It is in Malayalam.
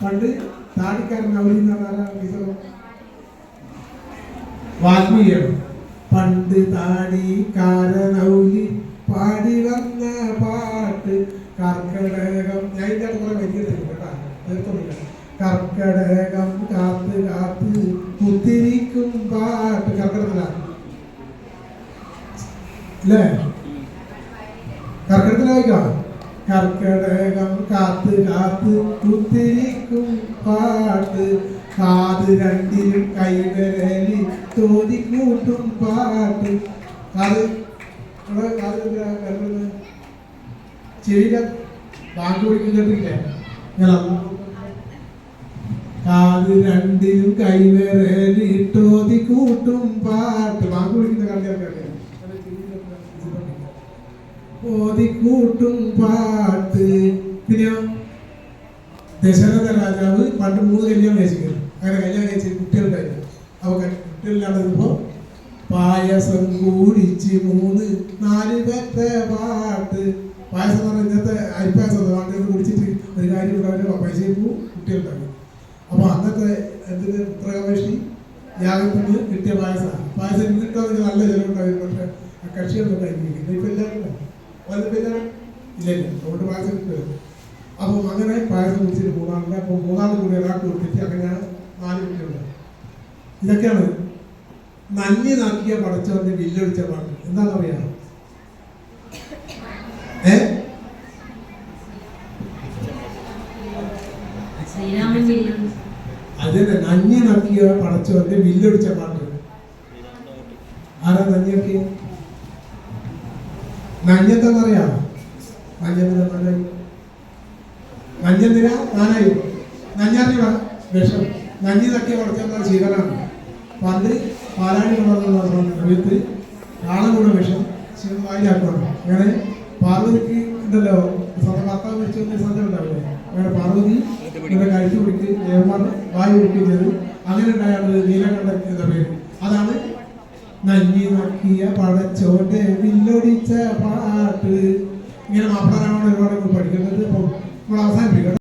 പണ്ട് താടിക്കാരൻ വാൽമീകിയാണ്. പണ്ട് താടിക്കാരനൗലി പാടി വന്ന പാട്ട് കർക്കടകം. ഞാൻ ഇതിന്റെ കുറെ വലിയ കേട്ടാ തീർത്തുമില്ല. കർക്കടകം കാത്ത് കാത്ത് കുത്തിരിക്കും പാട്ട് കർക്കടത്തിലാണ് അല്ലേ? കർക്കടത്തിലായിക്കാം. കർക്കടകം കാത്ത് കാത്ത് കുത്തിരിക്കും പാട്ട് കാത് രണ്ടിലും കൈവരലി തോന്നിക്കൂട്ടും പാട്ട്. കാത് ചെവിയില ബാങ്ക് പിടിക്കുന്നില്ലേ? കാത് രണ്ടിലും കൈവരലി തോന്നിക്കൂട്ടും പാട്ട്. ബാങ്ക് പിടിക്കുന്ന കളിയൊക്കെ ഓതിക്കൂട്ടും പാട്ട്. പിന്നെയോ ദശരഥ രാജാവ് പണ്ട് 3 കല്യാണം കഴിച്ചിരിക്കുന്നു. അങ്ങനെ കല്യാണം കഴിച്ച് കുട്ടികളുണ്ടായിരുന്നു. അപ്പൊ കുട്ടികളില്ലാണ്ടപ്പോ പായസം കൂടിച്ച് 3-4 പേരുടെ പാട്ട്. പായസം എന്ന് പറഞ്ഞാൽ ഇന്നത്തെ അരിപ്പായസം പാട്ട് കുടിച്ചിട്ട് ഒരു കാര്യം ഉണ്ടാവില്ല. പൈസയും പോവും, കുട്ടികളുണ്ടാവും. അപ്പൊ അന്നത്തെ എന്തിന് പുത്രകാമേഷ്ടി യാഗത്തിന് കിട്ടിയ പായസം കിട്ടുമെങ്കിൽ നല്ല ജലമുണ്ടാവും. പക്ഷെ ആ കക്ഷികളൊന്നും ഉണ്ടായിരിക്കും. ഇപ്പൊ എല്ലാവരും ഇല്ലല്ലോ, അതുകൊണ്ട് പായസം കിട്ടുമല്ലോ. അപ്പോൾ അങ്ങനെ പായസം കുടിച്ചിട്ട് 3 അപ്പോൾ 3 കൂടി ഒരാൾക്ക് കൊടുത്തിട്ട് അങ്ങനെയാണ് 4 കുട്ടികളുണ്ട്. ഇതൊക്കെയാണ് നന്ദി നാക്കിയ പടച്ചവന്റെ വില്ലൊടിച്ച പാട്ട്. എന്താണെന്ന് അറിയാം? അതിന്റെ നന്ദി നാക്കിയ പടച്ചവന്റെ വില്ലൊടിച്ച പാട്ട്. ആരാ നന്ദിയാക്കിയ? നഞ്ഞെന്താന്നറിയാം? നഞ്ഞെന്തിനാ? നാനായി നഞ്ഞറിയ വിഷം. നഞ്ഞി തട്ടിയ കുറച്ചെന്താ ശീതളാണ്. പണ്ട് പാലാഴി സമയത്ത് കാളകൂടെ വിഷം വായിലാക്കണം. അങ്ങനെ പാർവതിക്ക് ഉണ്ടല്ലോ സ്വന്തം ഭർത്താവ് വെച്ചൊന്നും സന്ധ്യ ഉണ്ടാവില്ലേ? അങ്ങനെ പാർവതി ഇവിടെ കഴിച്ചു കുടിക്ക് ദേവന്മാർ വായു കുടിക്കുകയും ചെയ്തു. അങ്ങനെ നഞ്ഞി നക്കിയ പടച്ചോന്റെ വില്ലൊടിച്ച പാട്ട്. ഇങ്ങനെ മാപ്പിള രാമായണം ഒരുപാട് പഠിക്കുന്നത്. അപ്പോൾ നമ്മൾ അവസാനിപ്പിക്കണം.